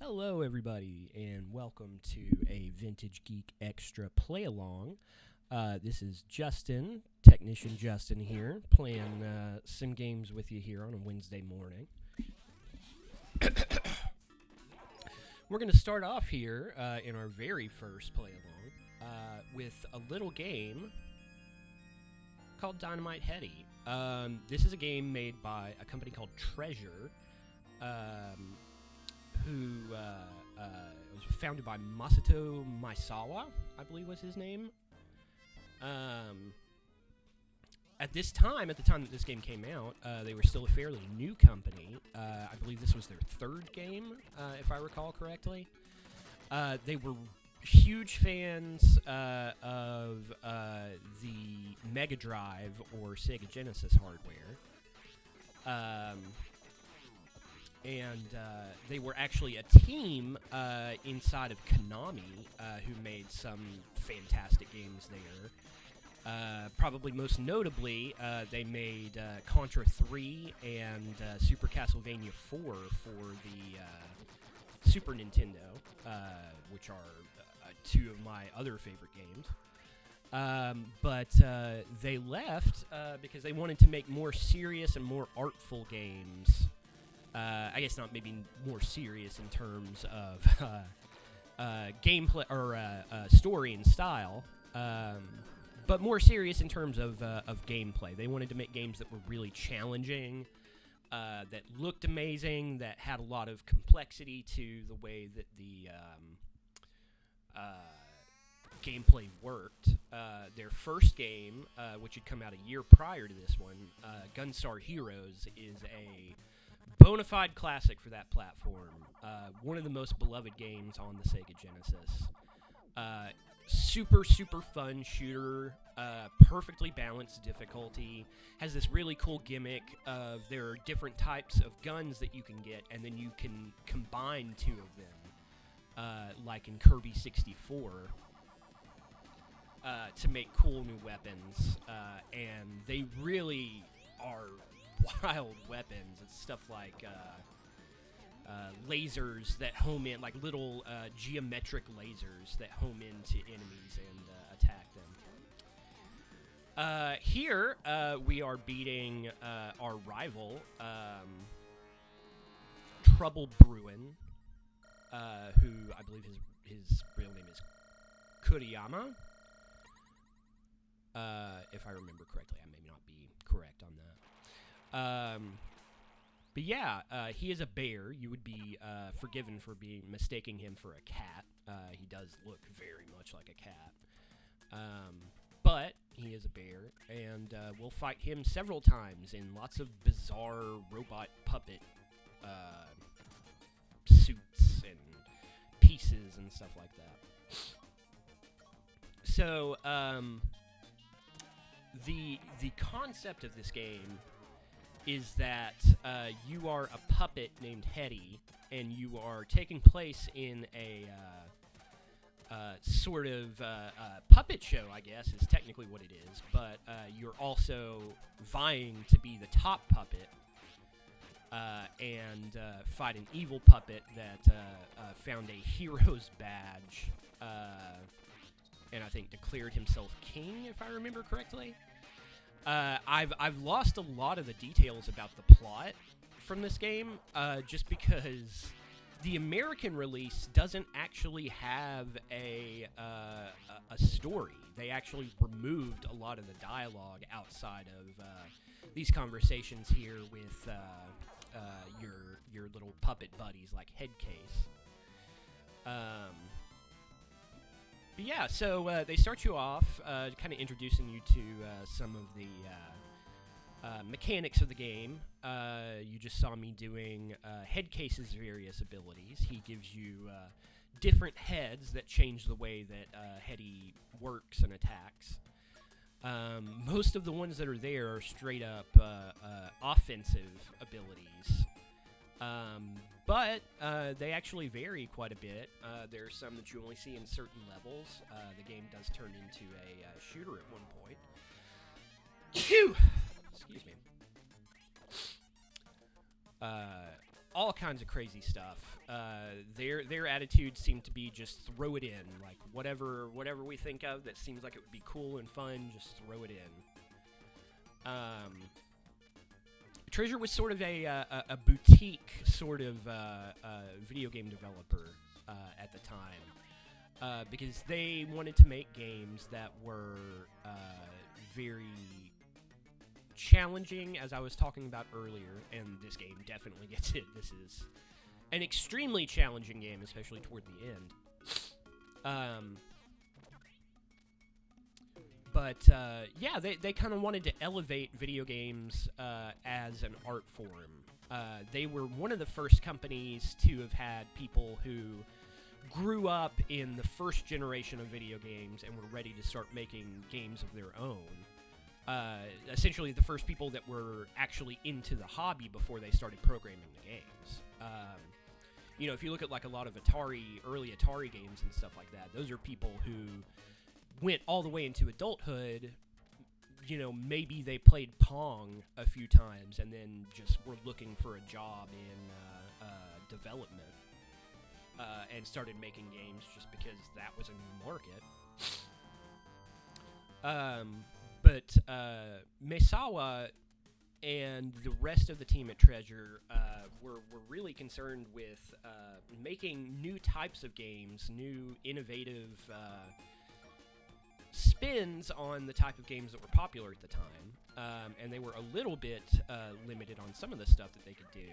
Hello, everybody, and welcome to a Vintage Geek Extra Playalong. This is Justin, Technician Justin here, playing some games with you here on a Wednesday morning. We're going to start off here in our very first Playalong with a little game called Dynamite Headdy. This is a game made by a company called Treasure, who was founded by Masato Maesawa, I believe was his name. At the time that this game came out, they were still a fairly new company. I believe this was their third game, if I recall correctly. They were huge fans of the Mega Drive or Sega Genesis hardware. And they were actually a team inside of Konami who made some fantastic games there. Probably most notably, they made Contra 3 and Super Castlevania 4 for the Super Nintendo, which are two of my other favorite games. But they left because they wanted to make more serious and more artful games. I guess not maybe more serious in terms of gameplay or story and style, but more serious in terms of gameplay. They wanted to make games that were really challenging, that looked amazing, that had a lot of complexity to the way that the gameplay worked. Their first game, which had come out a year prior to this one, Gunstar Heroes, is a bona fide classic for that platform. One of the most beloved games on the Sega Genesis. Super fun shooter, perfectly balanced difficulty, has this really cool gimmick of there are different types of guns that you can get, and then you can combine two of them, like in Kirby 64, to make cool new weapons, and they really are wild weapons. It's stuff like lasers that home in, like little geometric lasers that home into enemies and attack them. Here we are beating our rival, Trouble Bruin, who I believe his real name is Kuriyama. If I remember correctly, I may not be correct on that. But yeah, he is a bear. You would be forgiven for mistaking him for a cat. He does look very much like a cat. But he is a bear, and we'll fight him several times in lots of bizarre robot puppet suits and pieces and stuff like that. So, the concept of this game is that you are a puppet named Headdy, and you are taking place in a sort of puppet show, I guess, is technically what it is, but you're also vying to be the top puppet and fight an evil puppet that found a hero's badge and I think declared himself king, if I remember correctly. I've lost a lot of the details about the plot from this game, just because the American release doesn't actually have a story. They actually removed a lot of the dialogue outside of these conversations here with your little puppet buddies like Headcase. But yeah, so they start you off kind of introducing you to some of the mechanics of the game. You just saw me doing Headcase's various abilities. He gives you different heads that change the way that Headdy works and attacks. Most of the ones that are there are straight up offensive abilities. But they actually vary quite a bit. There are some that you only see in certain levels. The game does turn into a shooter at one point. Excuse me. all kinds of crazy stuff. Their attitude seemed to be just throw it in, like whatever we think of that seems like it would be cool and fun, just throw it in. Treasure was sort of a boutique sort of video game developer at the time, because they wanted to make games that were very challenging, as I was talking about earlier, and this game definitely gets it. This is an extremely challenging game, especially toward the end. But yeah, they kind of wanted to elevate video games as an art form. They were one of the first companies to have had people who grew up in the first generation of video games and were ready to start making games of their own. Essentially the first people that were actually into the hobby before they started programming the games. You know, if you look at like a lot of early Atari games and stuff like that, those are people who went all the way into adulthood. You know, maybe they played Pong a few times and then just were looking for a job in development, and started making games just because that was a new market. But Maesawa and the rest of the team at Treasure were really concerned with making new types of games, new innovative spins on the type of games that were popular at the time. And they were a little bit limited on some of the stuff that they could do.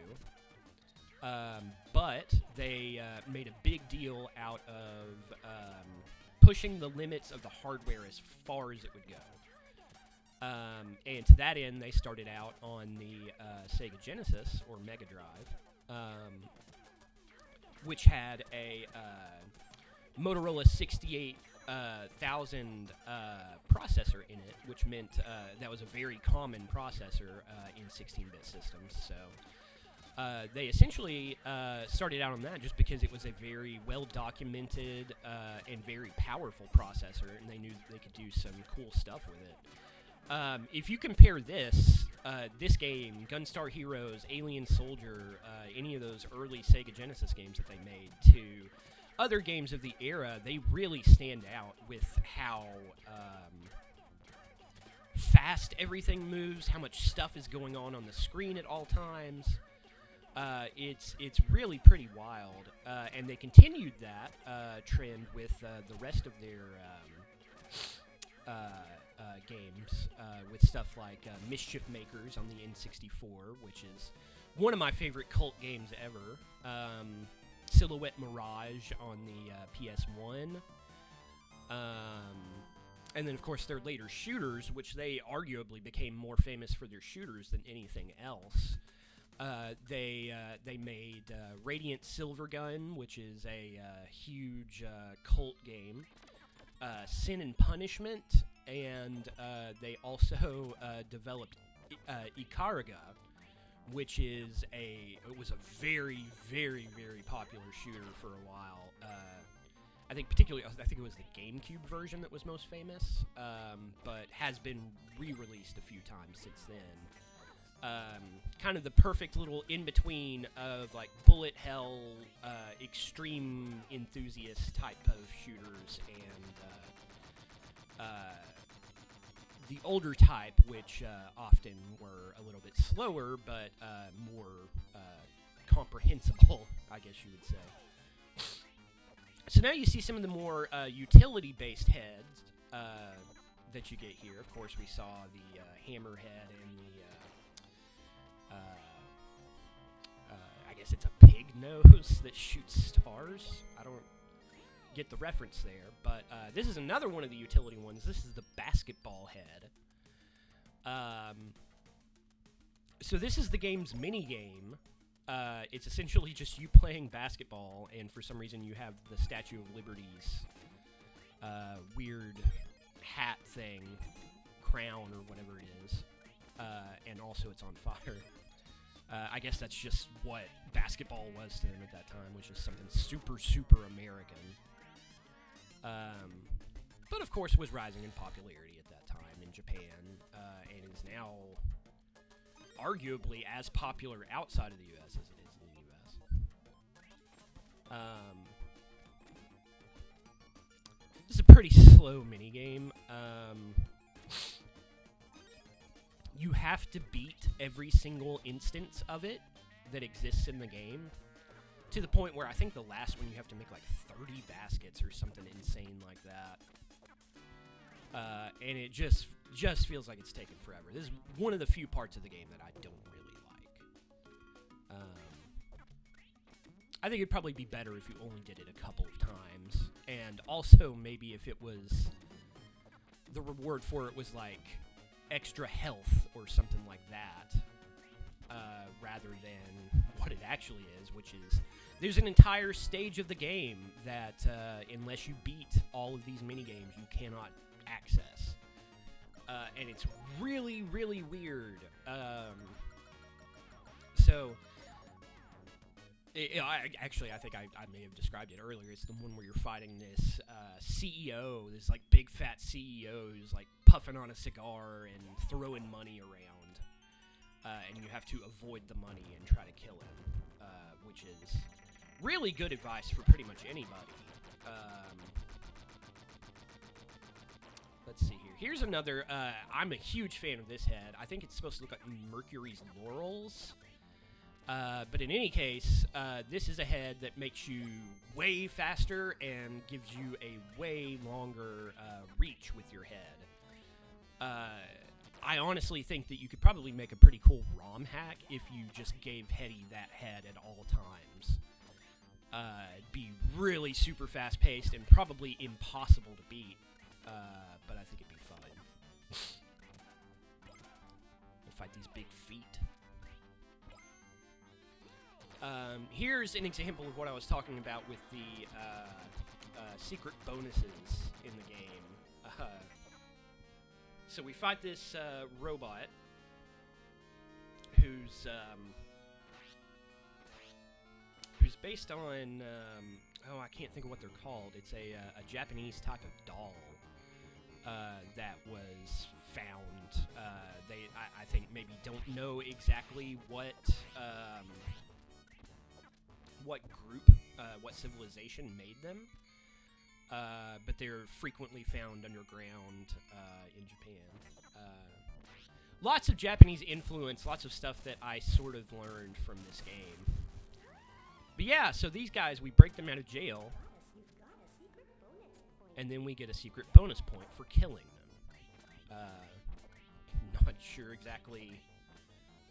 But they made a big deal out of pushing the limits of the hardware as far as it would go. And to that end, they started out on the Sega Genesis, or Mega Drive, which had a Motorola 68,000 processor in it, which meant that was a very common processor in 16-bit systems. So they essentially started out on that just because it was a very well-documented and very powerful processor, and they knew that they could do some cool stuff with it. If you compare this game, Gunstar Heroes, Alien Soldier, any of those early Sega Genesis games that they made, to other games of the era, they really stand out with how fast everything moves, how much stuff is going on the screen at all times. It's really pretty wild, and they continued that trend with the rest of their games, with stuff like Mischief Makers on the N64, which is one of my favorite cult games ever. Silhouette Mirage on the PS1. And then, of course, their later shooters, which they arguably became more famous for their shooters than anything else. They made Radiant Silvergun, which is a huge cult game. Sin and Punishment, and they also developed Ikaruga, which is it was a very, very, very popular shooter for a while. I think it was the GameCube version that was most famous, but has been re-released a few times since then. Kind of the perfect little in-between of like bullet hell, extreme enthusiast type of shooters, and the older type, which often were a little bit slower, but more comprehensible, I guess you would say. So now you see some of the more utility-based heads that you get here. Of course, we saw the hammerhead and the I guess it's a pig nose that shoots stars. I don't get the reference there, but this is another one of the utility ones. This is the basketball head. So this is the game's mini-game. It's essentially just you playing basketball, and for some reason you have the Statue of Liberty's weird hat thing, crown or whatever it is, and also it's on fire. I guess that's just what basketball was to them at that time, which is something super, super American. But of course was rising in popularity at that time in Japan, and is now arguably as popular outside of the U.S. as it is in the This is a pretty slow minigame. You have to beat every single instance of it that exists in the game, to the point where I think the last one you have to make like 30 baskets or something insane like that. And it just feels like it's taken forever. This is one of the few parts of the game that I don't really like. I think it'd probably be better if you only did it a couple of times, and also maybe if it was, the reward for it was like extra health or something like that, rather than what it actually is, which is there's an entire stage of the game that unless you beat all of these minigames, you cannot access. And it's really, really weird. I think I may have described it earlier. It's the one where you're fighting this CEO, this like big fat CEO who's like puffing on a cigar and throwing money around, and you have to avoid the money and try to kill him, which is really good advice for pretty much anybody. Let's see here. Here's another. I'm a huge fan of this head. I think it's supposed to look like Mercury's laurels. But in any case, this is a head that makes you way faster and gives you a way longer reach with your head. I honestly think that you could probably make a pretty cool ROM hack if you just gave Headdy that head at all times. It'd be really super fast-paced and probably impossible to beat, but I think it'd be fun. We'll fight these big feet. Here's an example of what I was talking about with the secret bonuses in the game. So we fight this robot who's based on I can't think of what they're called. It's a Japanese type of doll that was found. I think maybe don't know exactly what group, what civilization made them, but they're frequently found underground in Japan. Lots of Japanese influence, lots of stuff that I sort of learned from this game. But yeah, so these guys, we break them out of jail, and then we get a secret bonus point for killing them. Not sure exactly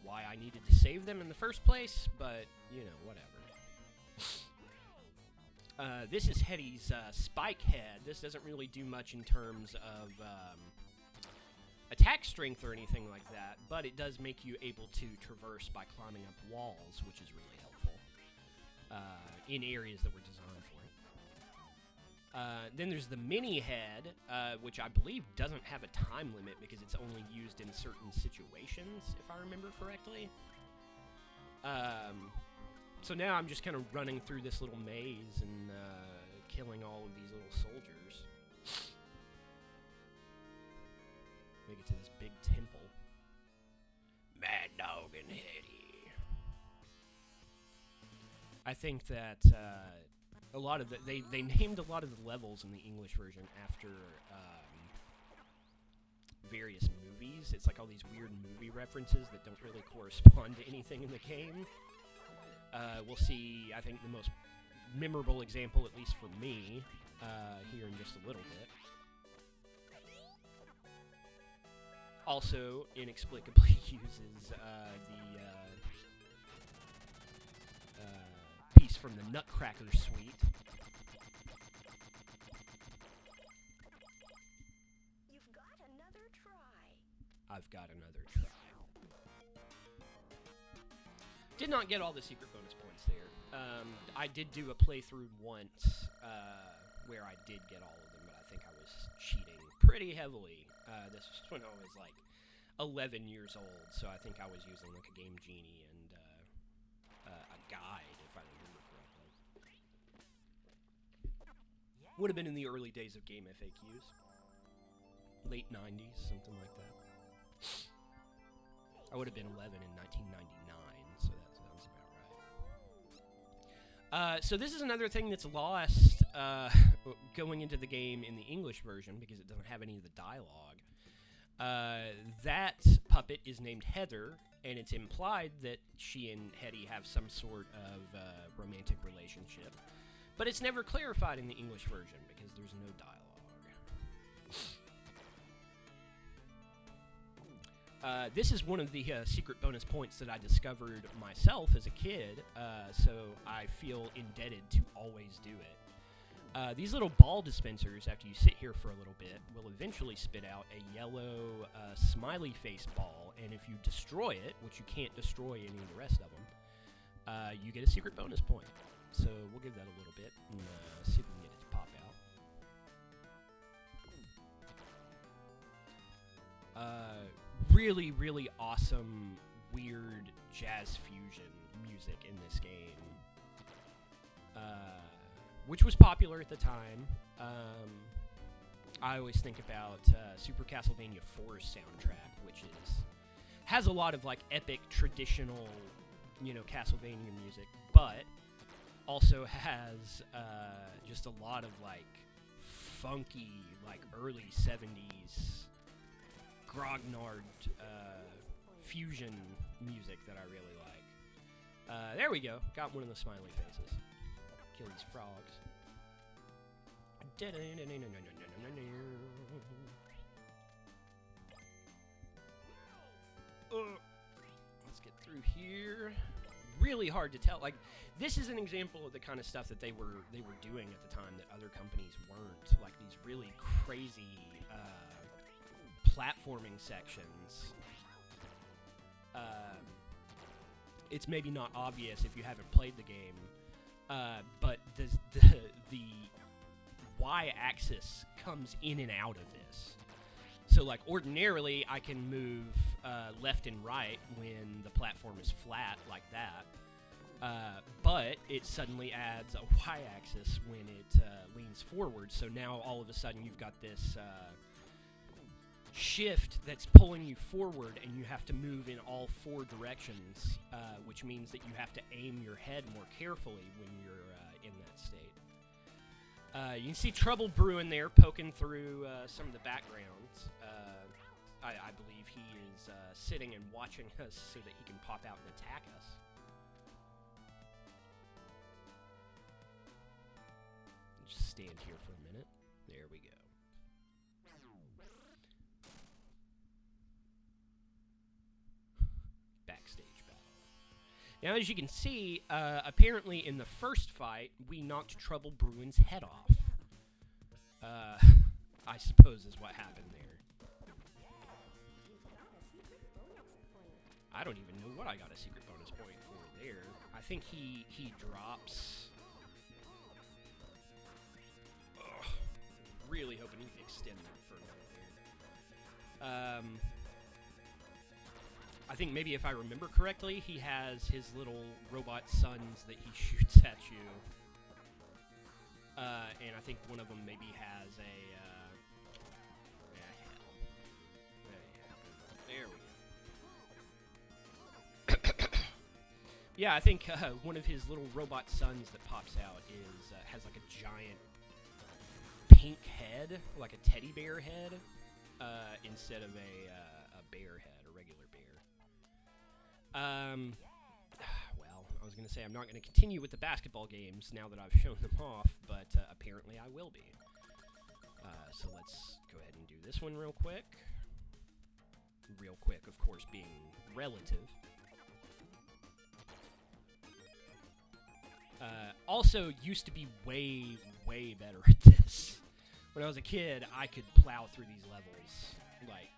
why I needed to save them in the first place, but, you know, whatever. This is Headdy's spike head. This doesn't really do much in terms of attack strength or anything like that, but it does make you able to traverse by climbing up walls, which is really helpful in areas that were designed for it. Then there's the mini head, which I believe doesn't have a time limit because it's only used in certain situations, if I remember correctly. So now I'm just kind of running through this little maze and killing all of these little soldiers. Make it to this big temple. Mad Dog and Headdy. I think that a lot of they named a lot of the levels in the English version after various movies. It's like all these weird movie references that don't really correspond to anything in the game. We'll see, I think, the most memorable example, at least for me, here in just a little bit. Also, inexplicably uses the piece from the Nutcracker Suite. You've got another try. I've got another try. Did not get all the secret bonus points there. I did do a playthrough once where I did get all of them, but I think I was cheating pretty heavily. This was when I was like 11 years old, so I think I was using like a Game Genie and a guide, if I remember correctly. Would have been in the early days of game FAQs. Late 90s, something like that. I would have been 11 in 1999, so that sounds about So this is another thing that's lost going into the game in the English version because it doesn't have any of the dialogue. That puppet is named Heather, and it's implied that she and Headdy have some sort of romantic relationship. But it's never clarified in the English version because there's no dialogue. This is one of the secret bonus points that I discovered myself as a kid, so I feel indebted to always do it. These little ball dispensers, after you sit here for a little bit, will eventually spit out a yellow smiley face ball, and if you destroy it, which you can't destroy any of the rest of them, you get a secret bonus point. So we'll give that a little bit and see if we can get it to pop out. Really, really awesome, weird jazz fusion music in this game, which was popular at the time. I always think about Super Castlevania 4's soundtrack, which has a lot of like epic, traditional, Castlevania music, but also has just a lot of like funky, like early 70s grognard fusion music that I really like. There we go. Got one of the smiley faces. Kill these frogs. Let's get through here. Really hard to tell. Like, this is an example of the kind of stuff that they were doing at the time that other companies weren't. Like these really crazy platforming sections. It's maybe not obvious if you haven't played the game, but the y-axis comes in and out of this. So, like, ordinarily, I can move left and right when the platform is flat like that, but it suddenly adds a y-axis when it leans forward. So now, all of a sudden, you've got this shift that's pulling you forward, and you have to move in all four directions, which means that you have to aim your head more carefully when you're in that state. You can see trouble brewing there, poking through some of the backgrounds. I believe he is sitting and watching us so that he can pop out and attack us. Just stand here for a minute. There we go. Backstage battle. Now, as you can see, apparently in the first fight, we knocked Trouble Bruin's head off. I suppose is what happened there. I don't even know what I got a secret bonus point for there. I think he drops... Ugh, really hoping he can extend that for a minute there. I think maybe if I remember correctly, he has his little robot sons that he shoots at you. And I think one of them maybe has a... There we go. Yeah, I think one of his little robot sons that pops out has like a giant pink head, like a teddy bear head, instead of a bear head, a regular bear. Well, I was going to say I'm not going to continue with the basketball games now that I've shown them off, but apparently I will be. So let's go ahead and do this one real quick. Real quick, of course, being relative. Also, used to be way, way better at this. When I was a kid, I could plow through these levels. Like,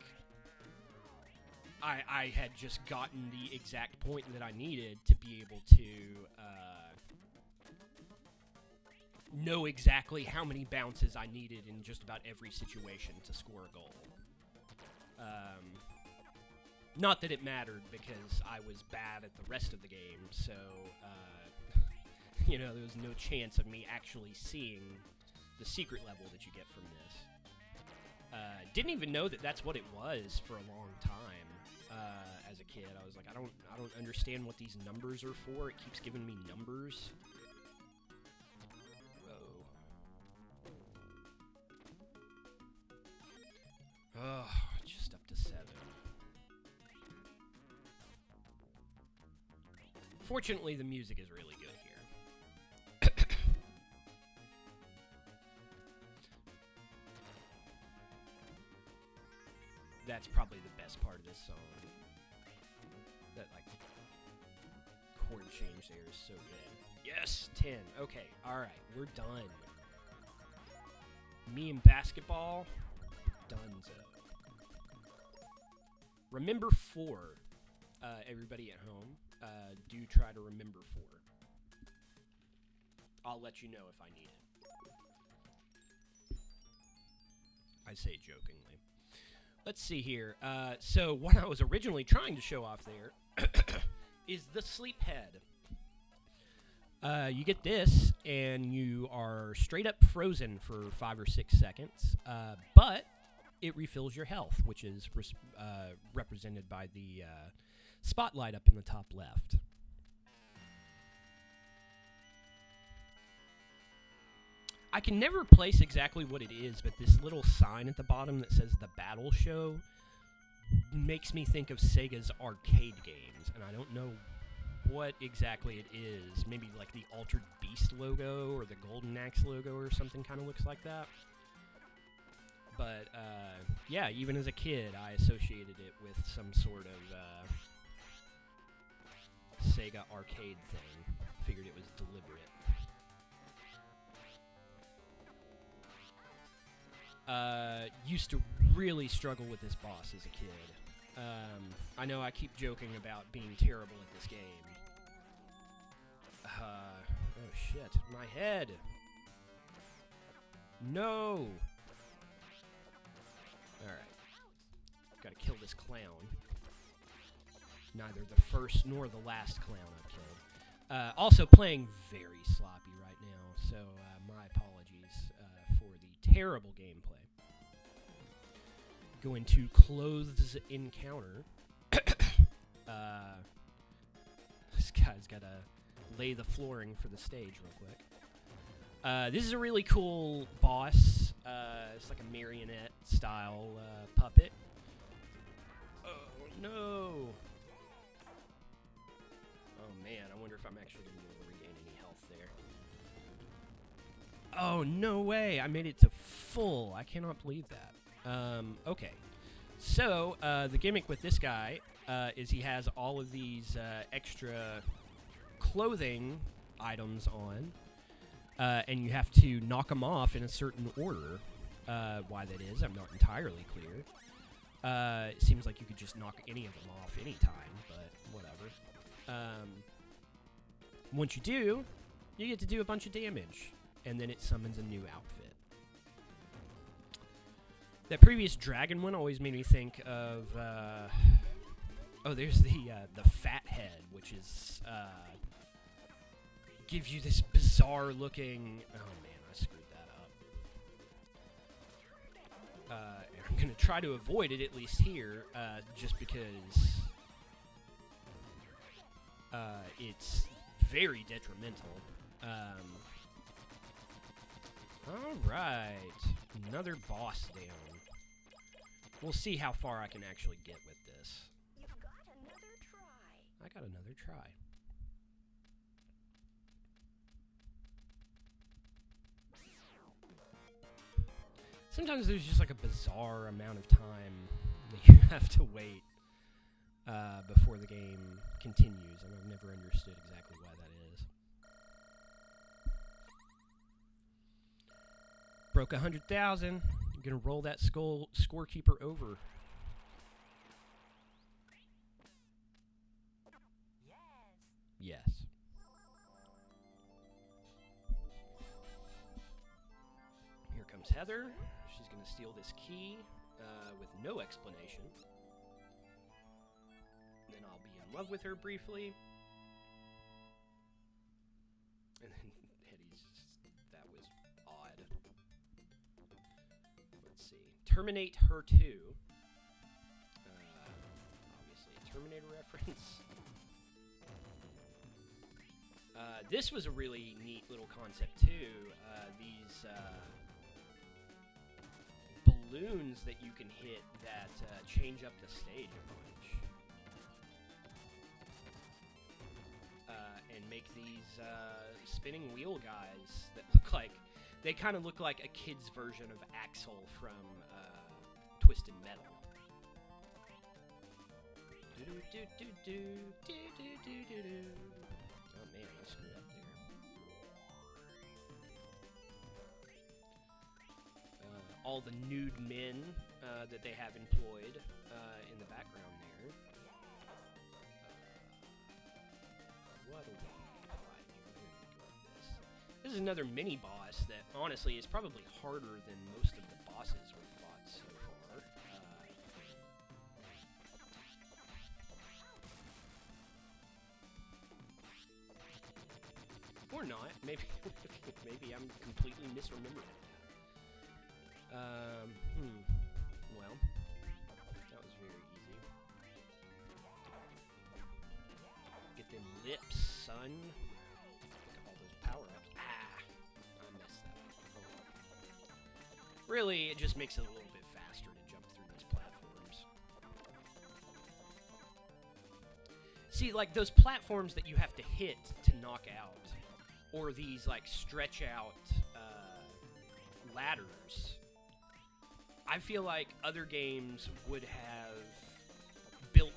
I had just gotten the exact point that I needed to be able to know exactly how many bounces I needed in just about every situation to score a goal. Not that it mattered, because I was bad at the rest of the game, so, there was no chance of me actually seeing the secret level that you get from this. Didn't even know that that's what it was for a long time as a kid. I was like, I don't understand what these numbers are for. It keeps giving me numbers. Oh, just up to 7. Fortunately, the music is really good here. That's probably the best part of this song. That, like, chord change there is so good. Yes, 10. Okay, alright, we're done. Me and basketball, donezo. Remember 4. Everybody at home, do try to remember 4. I'll let you know if I need it. I say jokingly. Let's see here. So what I was originally trying to show off there is the sleep head. You get this, and you are straight up frozen for 5 or 6 seconds, but it refills your health, which is represented by the spotlight up in the top left. I can never place exactly what it is, but this little sign at the bottom that says the Battle Show makes me think of Sega's arcade games, and I don't know what exactly it is. Maybe like the Altered Beast logo or the Golden Axe logo or something kind of looks like that. But, yeah, even as a kid, I associated it with some sort of Sega arcade thing. Figured it was deliberate. Used to really struggle with this boss as a kid. I know I keep joking about being terrible at this game. Oh shit, my head! No! Alright. Gotta kill this clown. Neither the first nor the last clown I've killed. Also playing very sloppy right now, so my apologies for the terrible gameplay. Go into Clothes Encounter. This guy's gotta lay the flooring for the stage real quick. This is a really cool boss. It's like a marionette style puppet. Oh no! Oh man, I wonder if I'm actually going to be able to regain any health there. Oh, no way! I made it to full. I cannot believe that. Okay. So, the gimmick with this guy is he has all of these extra clothing items on, and you have to knock them off in a certain order. Why that is, I'm not entirely clear. It seems like you could just knock any of them off anytime, but whatever. Once you do, you get to do a bunch of damage, and then it summons a new outfit. That previous dragon one always made me think of, oh, there's the fat head, which is, gives you this bizarre looking, oh man, I screwed that up. And I'm gonna try to avoid it, at least here, just because, it's very detrimental. Alright, another boss down. We'll see how far I can actually get with this. You've got another try. I got another try. Sometimes there's just like a bizarre amount of time that you have to wait before the game continues, and I've never understood exactly why that is. Broke 100,000. I'm gonna roll that scorekeeper over. Yes. Here comes Heather. She's gonna steal this key with no explanation. Then I'll be in love with her briefly. And then Headdy's that was odd. Let's see. Terminate her too. Obviously a Terminator reference. This was a really neat little concept too. These balloons that you can hit that change up the stage a bunch. And make these spinning wheel guys that look like... They kind of look like a kid's version of Axel from Twisted Metal. Oh man, I screwed up there. All the nude men that they have employed in the background there. What a way to fight here. Here we go with this. This is another mini boss that honestly is probably harder than most of the bosses we've fought so far. Or not. Maybe maybe I'm completely misremembering that. Well, that was very easy. Get them lips, son. Look at all those power-ups. Ah! I messed that up. Oh well. Really, it just makes it a little bit faster to jump through these platforms. See, like, those platforms that you have to hit to knock out, or these, like, stretch-out ladders, I feel like other games would have built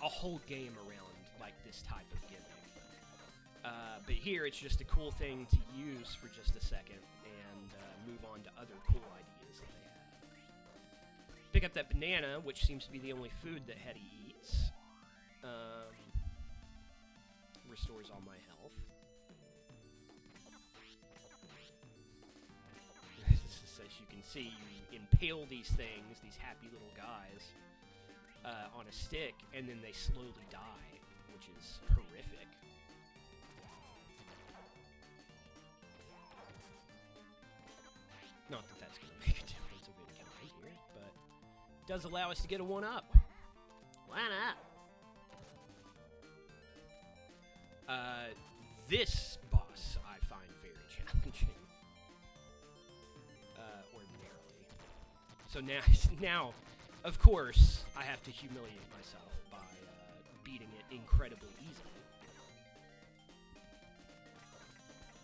a whole game around like this type of gimmick. But here it's just a cool thing to use for just a second and move on to other cool ideas that they have. Pick up that banana, which seems to be the only food that Headdy eats. Restores all my health. As you can see, you impale these things, these happy little guys, on a stick, and then they slowly die, which is horrific. Not that that's going to make a difference of any kind here, but it does allow us to get a 1-up. 1-up! This boss I find very challenging. Ordinarily. So now, of course, I have to humiliate myself by beating it incredibly easily.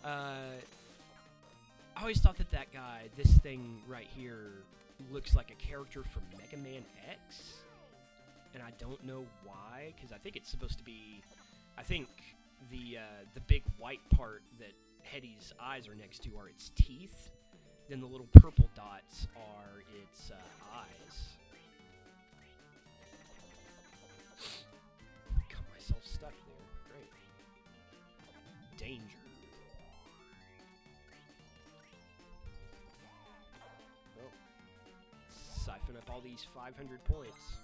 I always thought that guy, this thing right here, looks like a character from Mega Man X, and I don't know why, because I think it's supposed to be, I think the big white part that Headdy's eyes are next to are its teeth. Then the little purple dots are its eyes. Got myself stuck there. Great. Danger. Oh. Siphon up all these 500 points.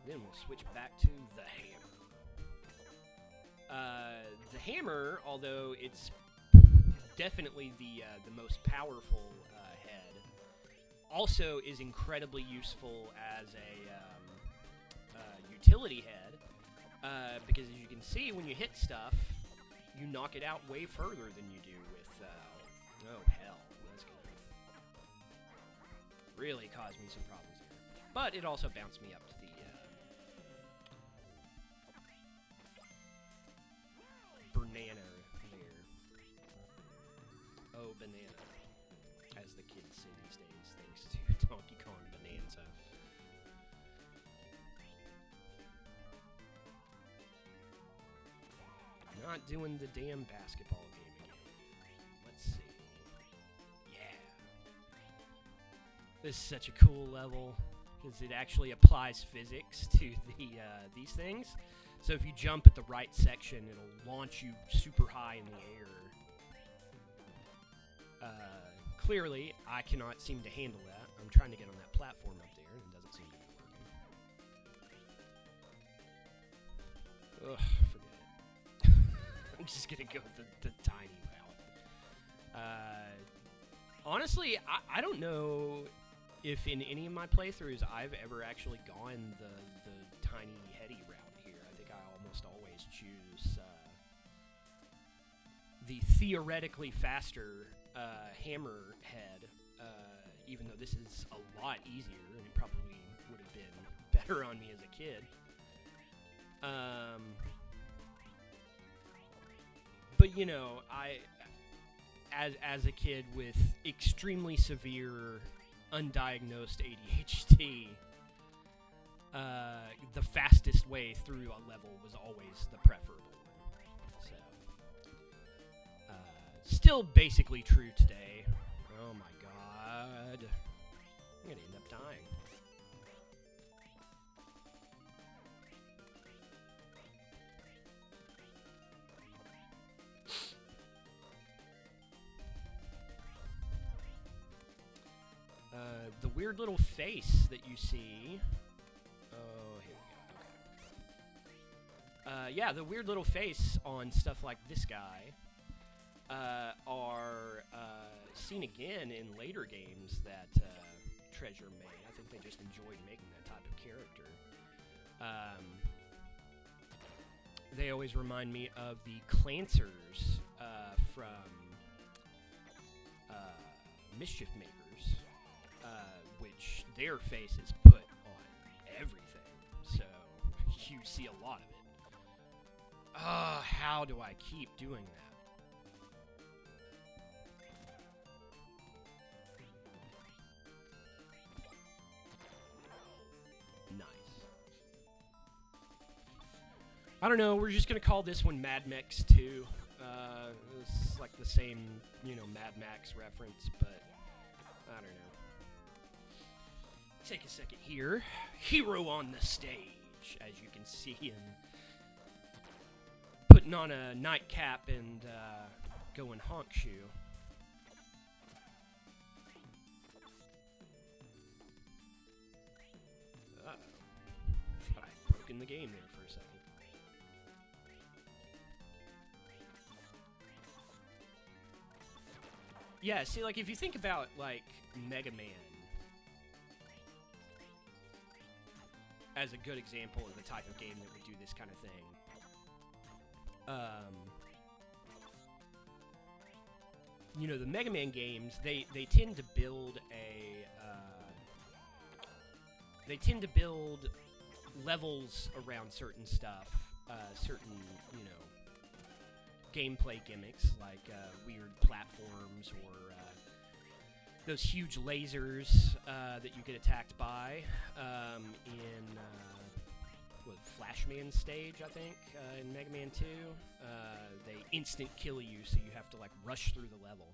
Then we'll switch back to the hammer. The hammer, although it's definitely the most powerful head, also is incredibly useful as a utility head, because as you can see, when you hit stuff, you knock it out way further than you do with, oh hell, that's gonna really cause me some problems here. But it also bounced me up to the, banana there. Oh, banana, as the kids say these days, thanks to Donkey Kong Bonanza. Not doing the damn basketball game again. Let's see. Yeah. This is such a cool level, because it actually applies physics to the these things. So if you jump at the right section, it'll launch you super high in the air. Clearly, I cannot seem to handle that. I'm trying to get on that platform up there, and it doesn't seem to be working. Ugh, forget it. I'm just gonna go the tiny route. Honestly, I don't know if in any of my playthroughs I've ever actually gone the tiny Headdy route here. I think I almost always choose the theoretically faster hammerhead, even though this is a lot easier, and it probably would have been better on me as a kid. But you know, as a kid with extremely severe, undiagnosed ADHD, the fastest way through a level was always the preferable one. So, still basically true today. Oh my god. I'm gonna end up dying. The weird little face that you see. Oh, here we go. Okay. Yeah, the weird little face on stuff like this guy are seen again in later games that Treasure made. I think they just enjoyed making that type of character. They always remind me of the Clancers from Mischief Makers. Which their face is put on everything, so you see a lot of it. How do I keep doing that? Nice. I don't know, we're just gonna call this one Mad Max 2. It's like the same, Mad Max reference, but I don't know. Take a second here. Hero on the stage, as you can see him putting on a nightcap and going honk shoe. Thought I'd broken the game there for a second. Yeah, see, like, if you think about, like, Mega Man as a good example of the type of game that would do this kind of thing. The Mega Man games, they tend to build levels around certain stuff, certain, gameplay gimmicks, like weird platforms or those huge lasers that you get attacked by in Flashman stage, I think, in Mega Man 2. They instant kill you, so you have to rush through the level.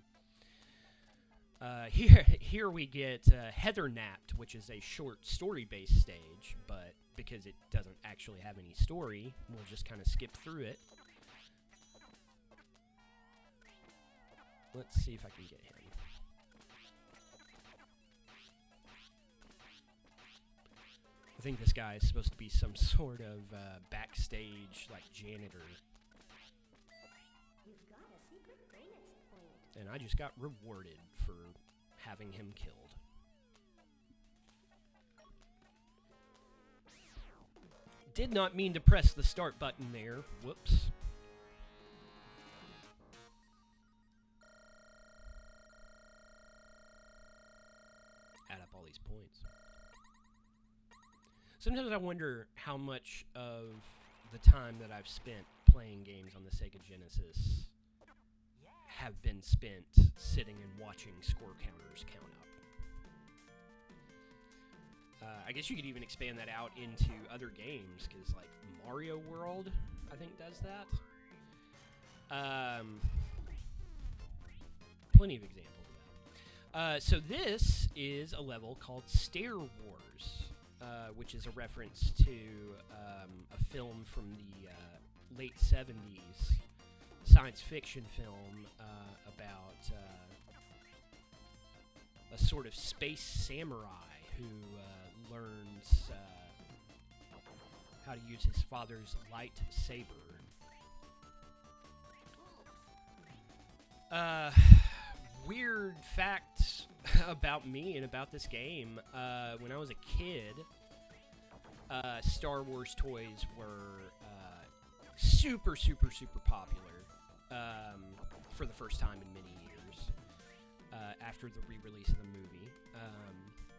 Here we get Heathernapped, which is a short story-based stage, but because it doesn't actually have any story, we'll just kind of skip through it. Let's see if I can get him. I think this guy is supposed to be some sort of backstage, janitor. You've got a secret bonus point. And I just got rewarded for having him killed. Did not mean to press the start button there. Whoops. Add up all these points. Sometimes I wonder how much of the time that I've spent playing games on the Sega Genesis have been spent sitting and watching score counters count up. I guess you could even expand that out into other games, because Mario World, I think, does that. Plenty of examples of that. So this is a level called Stair Wars. Which is a reference to a film from the late 70s, science fiction film about a sort of space samurai who learns how to use his father's lightsaber. Weird fact about me and about this game. When I was a kid, Star Wars toys were super, super, super popular for the first time in many years. after the re-release of the movie.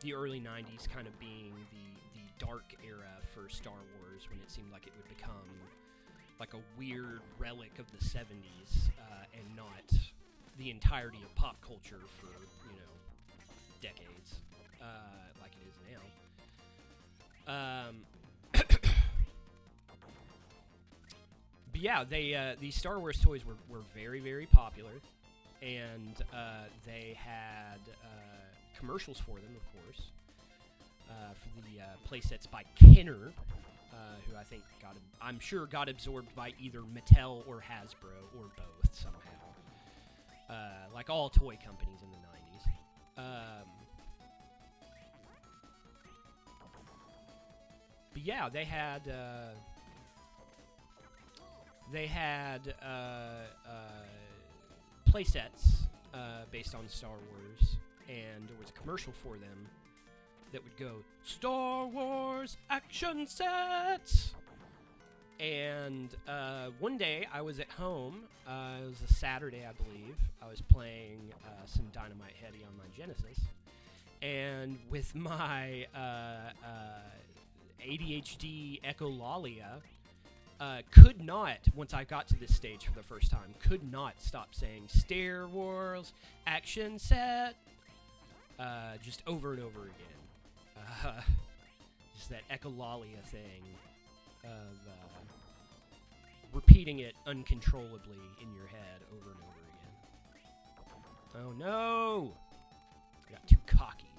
The early 90s kind of being the dark era for Star Wars, when it seemed like it would become like a weird relic of the 70s and not the entirety of pop culture for, decades, like it is now. But yeah, these Star Wars toys were very, very popular, and they had commercials for them, of course, for the playsets by Kenner, who I think I'm sure got absorbed by either Mattel or Hasbro, or both somehow, like all toy companies in the 90s. But yeah, they had playsets based on Star Wars, and there was a commercial for them that would go, Star Wars action sets! And one day I was at home, it was a Saturday, I believe. I was playing some Dynamite Headdy on my Genesis, and with my ADHD echolalia, could not, once I got to this stage for the first time, could not stop saying Star Wars action set, just over and over again. Just that echolalia thing of repeating it uncontrollably in your head over and over again. Oh no! I got too cocky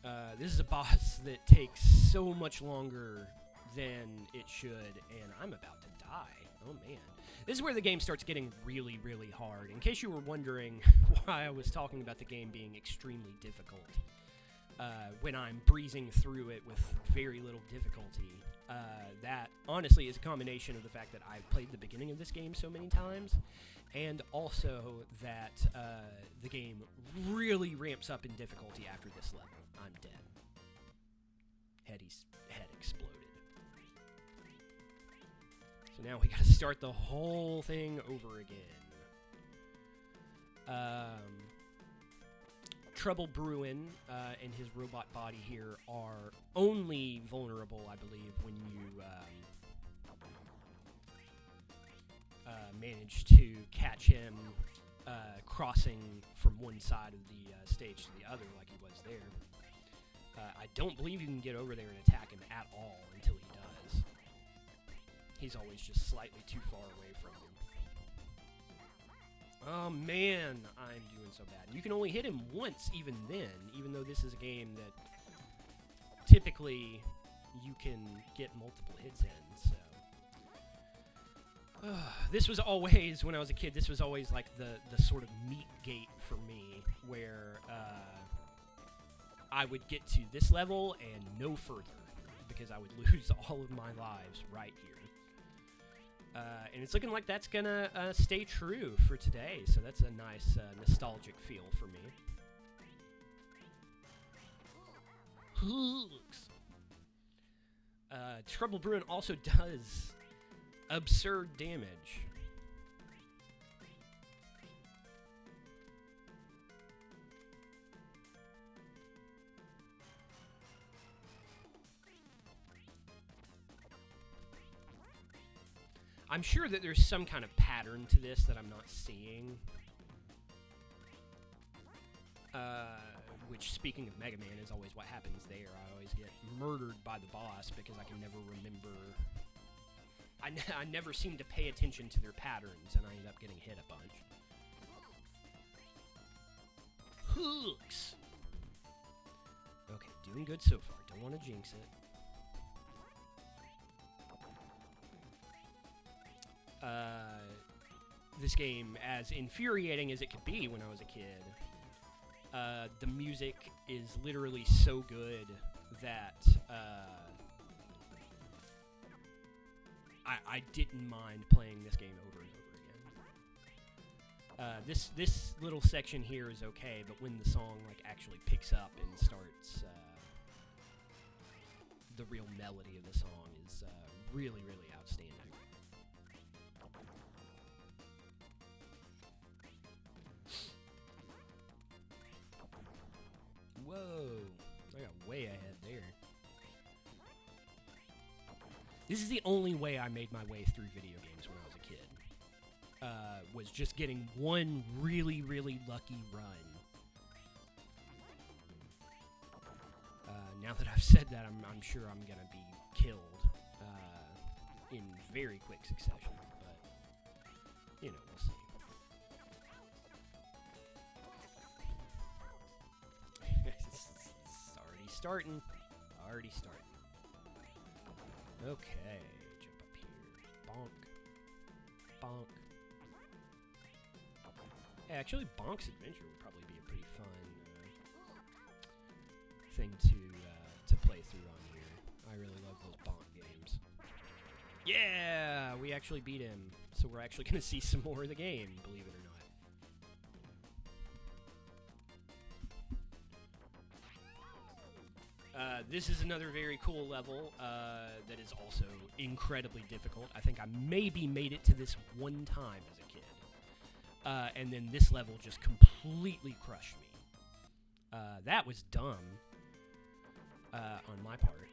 there. This is a boss that takes so much longer than it should, and I'm about to die. Oh man. This is where the game starts getting really, really hard. In case you were wondering why I was talking about the game being extremely difficult, when I'm breezing through it with very little difficulty, that honestly is a combination of the fact that I've played the beginning of this game so many times, and also that the game really ramps up in difficulty after this level. I'm dead. Heady's head exploded. So now we gotta start the whole thing over again. Trouble Bruin and his robot body here are only vulnerable, I believe, when you manage to catch him crossing from one side of the stage to the other like he was there. I don't believe you can get over there and attack him at all until he does. He's always just slightly too far away from you. Oh man, I'm doing so bad. You can only hit him once even then, even though this is a game that typically you can get multiple hits in, so. This was always, when I was a kid, this was always like the sort of meat gate for me, where I would get to this level and no further, because I would lose all of my lives right here. And it's looking like that's gonna stay true for today, so that's a nice nostalgic feel for me. Hooks. Trouble Bruin also does absurd damage. I'm sure that there's some kind of pattern to this that I'm not seeing. Which, speaking of Mega Man, is always what happens there. I always get murdered by the boss because I can never remember. I never seem to pay attention to their patterns, and I end up getting hit a bunch. Hooks! Okay, doing good so far. Don't want to jinx it. This game, as infuriating as it could be when I was a kid, the music is literally so good that I didn't mind playing this game over and over again. This little section here is okay, but when the song actually picks up and starts, the real melody of the song is really, really outstanding. This is the only way I made my way through video games when I was a kid. Was just getting one really, really lucky run. Now that I've said that, I'm sure I'm gonna be killed in very quick succession, but you know, we'll see. It's already starting. Okay, jump up here. Bonk. Bonk. Yeah, actually, Bonk's Adventure would probably be a pretty fun thing to play through on here. I really love those Bonk games. Yeah, we actually beat him, so we're actually going to see some more of the game, believe it or not. This is another very cool level that is also incredibly difficult. I think I maybe made it to this one time as a kid. And then this level just completely crushed me. That was dumb on my part.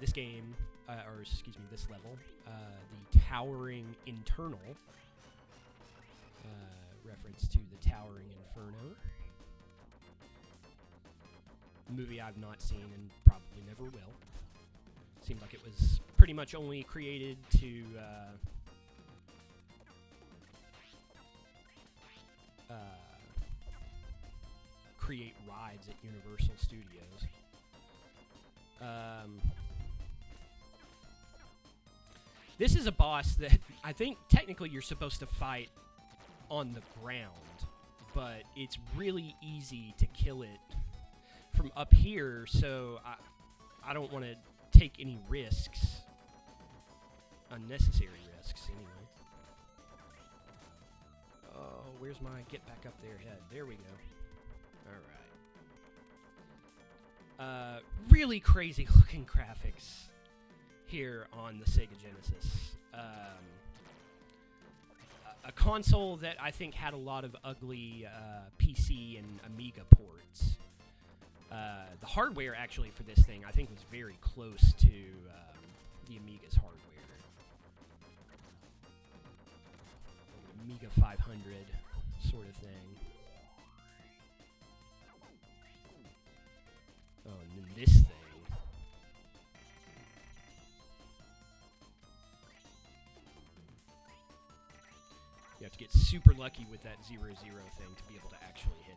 This game, or excuse me, this level, the Towering Internal, reference to the Towering Inferno. Movie I've not seen and probably never will. Seemed like it was pretty much only created to create rides at Universal Studios. This is a boss that I think technically you're supposed to fight on the ground, but it's really easy to kill it from up here, so I don't want to take any risks. Unnecessary risks, anyway. Oh, where's my get back up there head? There we go. Alright. Really crazy looking graphics here on the Sega Genesis. A console that I think had a lot of ugly PC and Amiga ports. The hardware, actually, for this thing, I think was very close to the Amiga's hardware. Amiga 500 sort of thing. Oh, and then this thing. You have to get super lucky with that 0-0 thing to be able to actually hit it.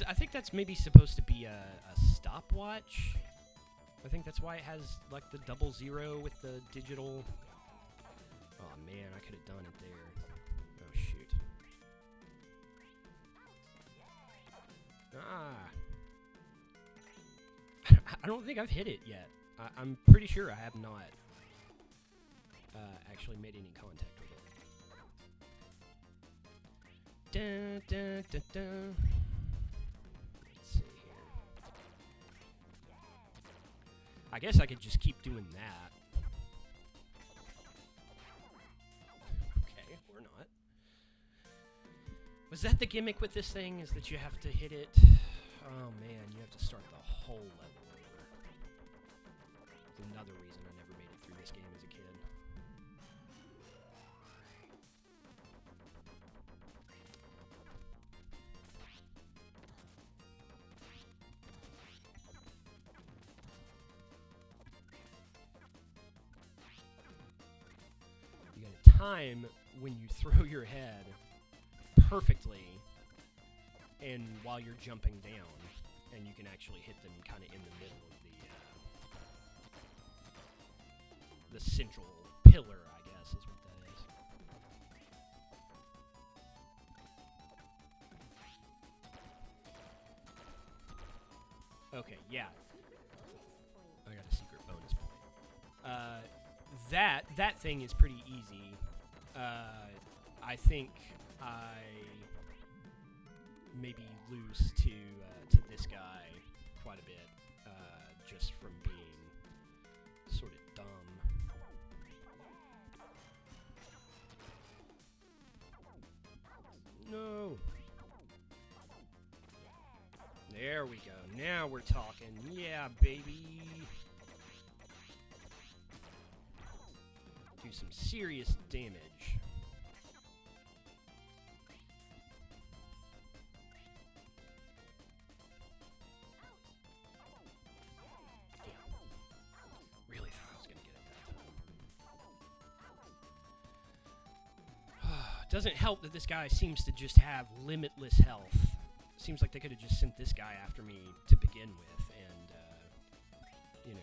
I think that's maybe supposed to be a stopwatch. I think that's why it has like the 00 with the digital. Oh man, I could have done it there. Oh shoot. I don't think I've hit it yet. I'm pretty sure I have not actually made any contact with it. Dun, dun, dun, dun. Let's see here. I guess I could just keep doing that. Okay, or not. Was that the gimmick with this thing, is that you have to hit it? Oh man, you have to start the whole level over. That's another reason I never made it through this game as a kid. You got a time when you throw your head perfectly and while you're jumping down, and you can actually hit them kind of in the middle of the central pillar, I guess is what that is. Okay, yeah. I got a secret bonus point. That thing is pretty easy. I think I maybe lose to this guy quite a bit, just from being sort of dumb. No. There we go. Now we're talking. Yeah, baby. Do some serious damage. Really thought I was going to get it that time. Doesn't help that this guy seems to just have limitless health. Seems like they could have just sent this guy after me to begin with and, you know,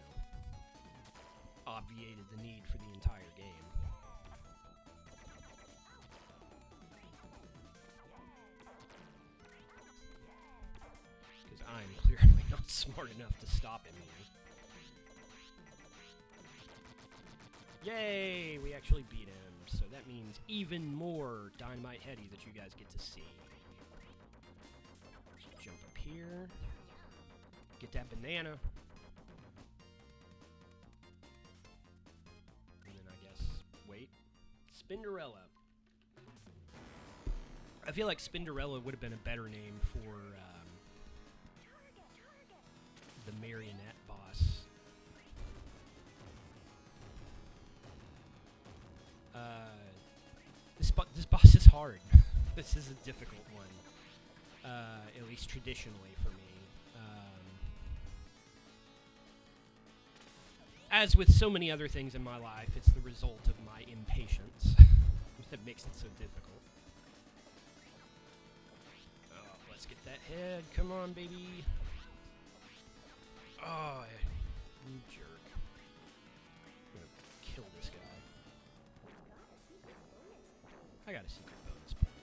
obviated the need for the entire game. Because I'm clearly not smart enough to stop him here. Yay! We actually beat him. So that means even more Dynamite Headdy that you guys get to see. Let's jump up here. Get that banana. And then I guess, wait. Spinderella. I feel like Spinderella would have been a better name for the marionette boss. This boss is hard. This is a difficult one, at least traditionally for me. As with so many other things in my life, it's the result of my impatience that makes it so difficult. Oh, let's get that head. Come on, baby. Oh, you jerk. I'm gonna kill this guy. I got a secret bonus point.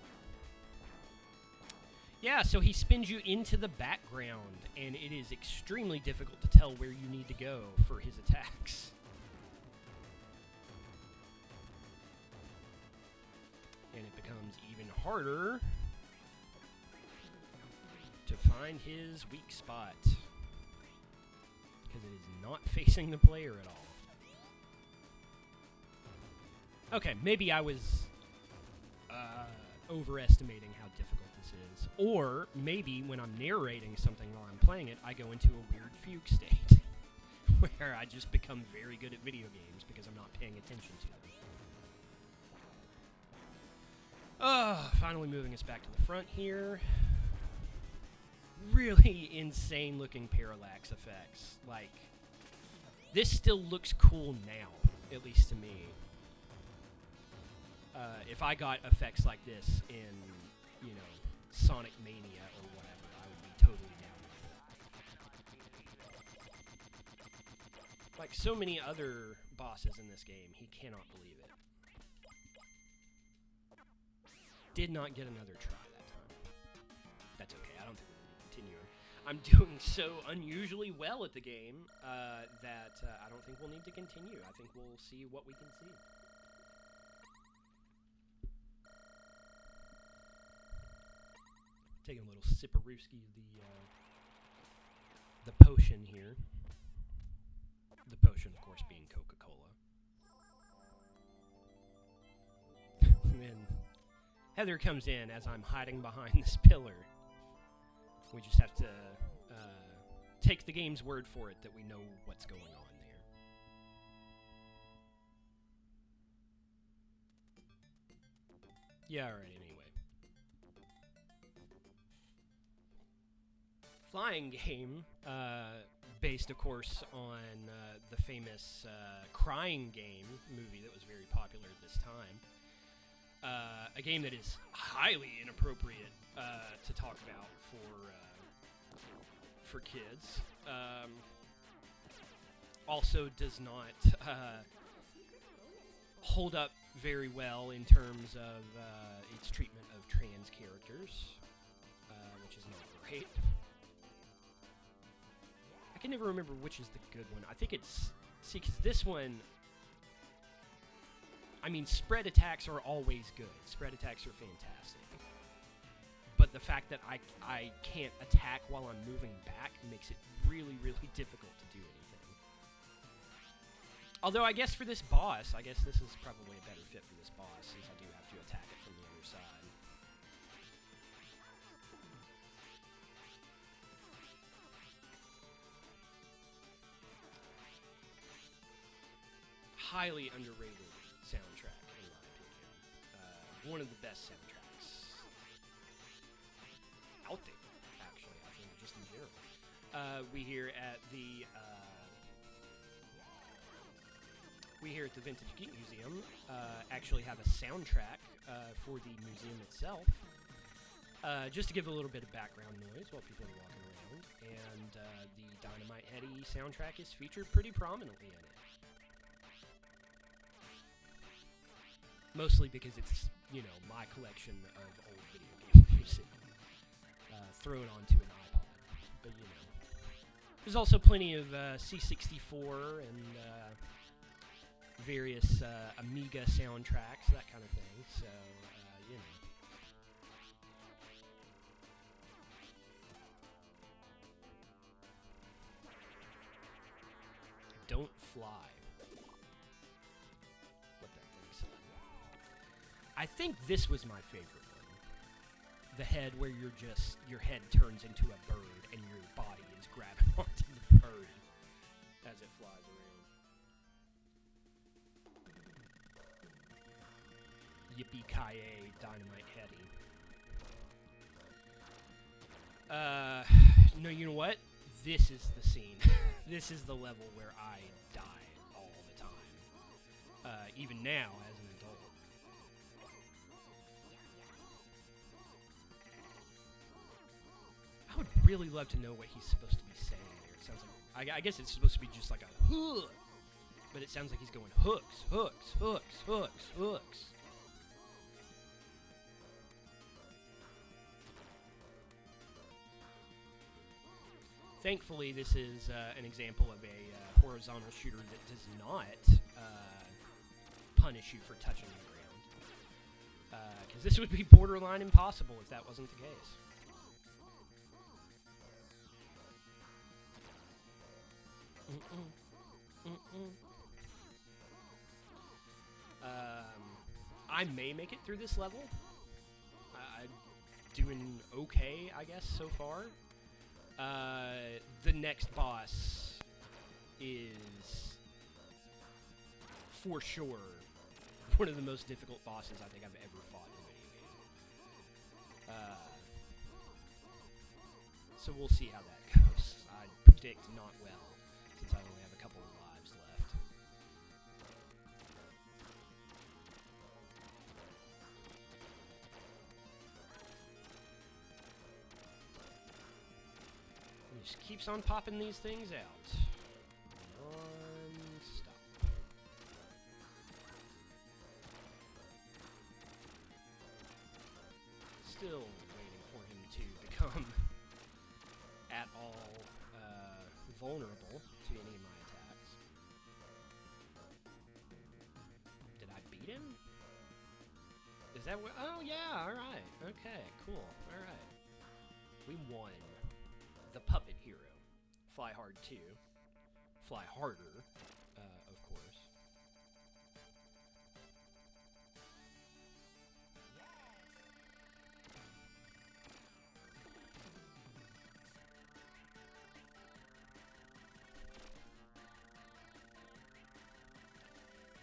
Yeah, so he spins you into the background, and it is extremely difficult to tell where you need to go for his attacks. And it becomes even harder to find his weak spot. Because it is not facing the player at all. Okay, maybe I was overestimating how difficult this is. Or maybe when I'm narrating something while I'm playing it, I go into a weird fugue state. Where I just become very good at video games because I'm not paying attention to them. Finally moving us back to the front here. Really insane looking parallax effects. Like, this still looks cool now, at least to me. If I got effects like this in, you know, Sonic Mania or whatever, I would be totally down with it. Like so many other bosses in this game, he cannot believe it. Did not get another try that time. That's okay, I don't think we're going to continue. I'm doing so unusually well at the game that I don't think we'll need to continue. I think we'll see what we can see. Taking a little sipperooski of the potion here. The potion, of course, being Coca-Cola. And then Heather comes in as I'm hiding behind this pillar. We just have to take the game's word for it that we know what's going on there. Yeah, alright, anyway. Flying game, based, of course, on the famous Crying Game movie that was very popular at this time. A game that is highly inappropriate to talk about for kids. Also does not hold up very well in terms of its treatment of trans characters, which is not great. I can never remember which is the good one. I think it's... See, because this one... I mean, spread attacks are always good. Spread attacks are fantastic. But the fact that I can't attack while I'm moving back makes it really, really difficult to do anything. Although I guess for this boss, I guess this is probably a better fit for this boss, since I do have to attack it from the other side. highly underrated soundtrack, in my opinion. One of the best soundtracks out there, actually, I think, just in general. We here at the Vintage Geek Museum actually have a soundtrack for the museum itself. Just to give a little bit of background noise while people are walking around, and the Dynamite Headdy soundtrack is featured pretty prominently in it. Mostly because it's, my collection of old video game music thrown onto an iPod. But, there's also plenty of C64 and various Amiga soundtracks, that kind of thing. So, Don't Fly. What that thing said. I think this was my favorite one. The head where your head turns into a bird and your body is grabbing onto the bird as it flies around. Yippee-ki-yay, Dynamite Headdy. No, you know what? This is the scene. This is the level where I die all the time. Even now, as an adult. I would really love to know what he's supposed to be saying there. It sounds like... I guess it's supposed to be just like a hook. But it sounds like he's going hooks, hooks, hooks, hooks, hooks. Thankfully, this is an example of a horizontal shooter that does not punish you for touching the ground. Because this would be borderline impossible if that wasn't the case. I may make it through this level. I'm doing okay, I guess, so far. The next boss is, for sure, one of the most difficult bosses I think I've ever fought in a video game. So we'll see how that goes. I predict not well, since I only have a couple of lives left. He just keeps on popping these things out. Non-stop. Still waiting for him to become at all vulnerable to any of my attacks. Did I beat him? Is that what? Oh yeah, alright. Okay, cool. Alright. We won. The Puppet Hero. Fly Hard 2. Fly Harder, of course.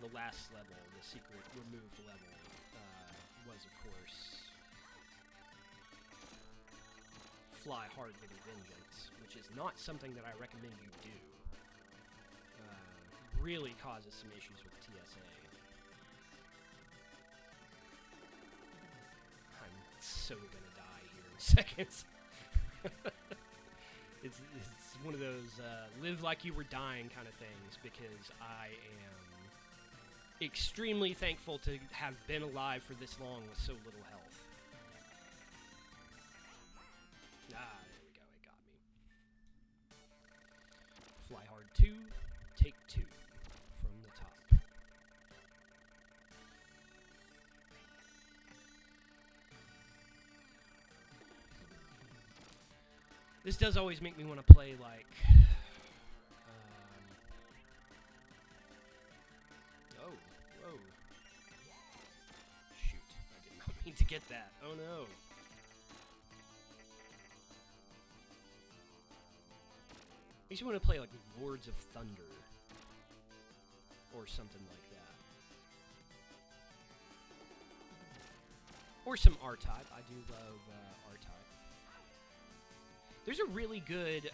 The last level, the secret removed level, was of course Fly Hard with a Vengeance, which is not something that I recommend you do. Really causes some issues with TSA. I'm so gonna die here in seconds. It's one of those live like you were dying kind of things, because I am extremely thankful to have been alive for this long with so little health. Ah, there we go, it got me. Fly Hard 2, take 2 from the top. This does always make me want to play, like, oh, whoa. Shoot, I did not mean to get that. Oh no. Makes me want to play, like, Lords of Thunder. or something like that. Or some R-Type. I do love R-Type. There's a really good,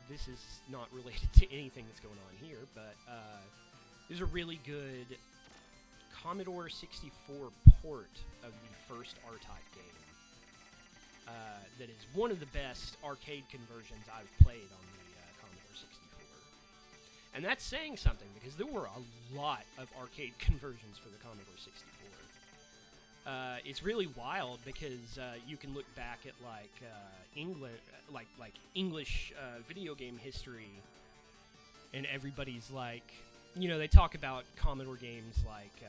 this is not related to anything that's going on here, but there's a really good Commodore 64 port of the first R-Type game. That is one of the best arcade conversions I've played on the Commodore 64. And that's saying something, because there were a lot of arcade conversions for the Commodore 64. It's really wild, because you can look back at English video game history, and everybody's like, you know, they talk about Commodore games like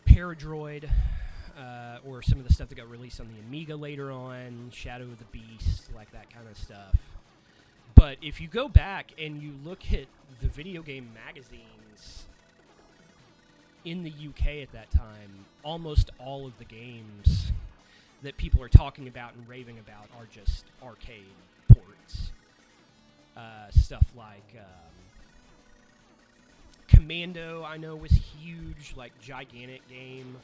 Paradroid, or some of the stuff that got released on the Amiga later on, Shadow of the Beast, like that kind of stuff. But if you go back and you look at the video game magazines in the UK at that time, almost all of the games that people are talking about and raving about are just arcade ports. Stuff like Commando, I know, was huge, like gigantic game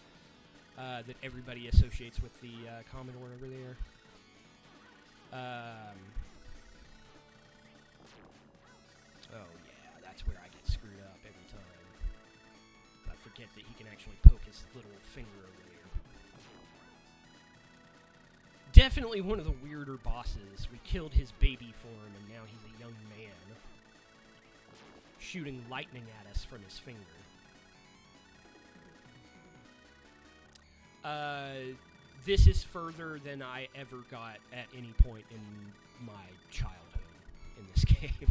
that everybody associates with the Commodore over there. Oh yeah, that's where I get screwed up every time. I forget that he can actually poke his little finger over there. Definitely one of the weirder bosses. We killed his baby for him, and now he's a young man, shooting lightning at us from his finger. This is further than I ever got at any point in my childhood in this game.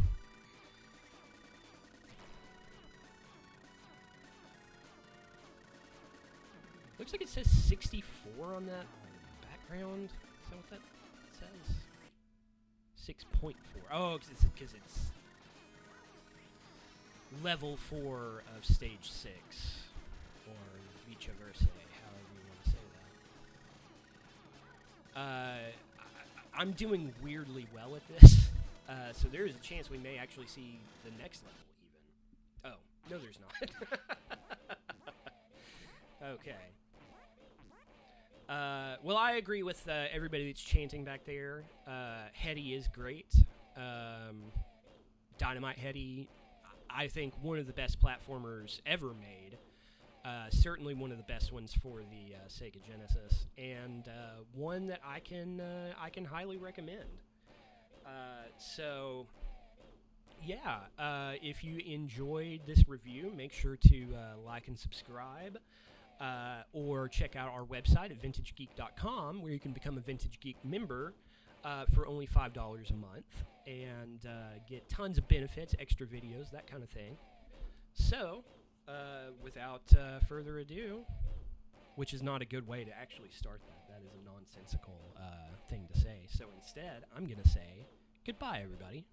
Looks like it says 64 on that background. Is that what that says? 6.4. Oh, because it's level 4 of stage 6, or vice versa, however you want to say that. I'm doing weirdly well at this, so there is a chance we may actually see the next level even. Oh, no there's not. Okay. Well, I agree with everybody that's chanting back there. Headdy is great. Dynamite Headdy, I think one of the best platformers ever made. Certainly one of the best ones for the Sega Genesis, and one that I can highly recommend. So, yeah, if you enjoyed this review, make sure to like and subscribe. Or check out our website at vintagegeek.com, where you can become a Vintage Geek member for only $5 a month and get tons of benefits, extra videos, that kind of thing. So, without further ado, which is not a good way to actually start that. That is a nonsensical thing to say. So instead, I'm going to say goodbye, everybody.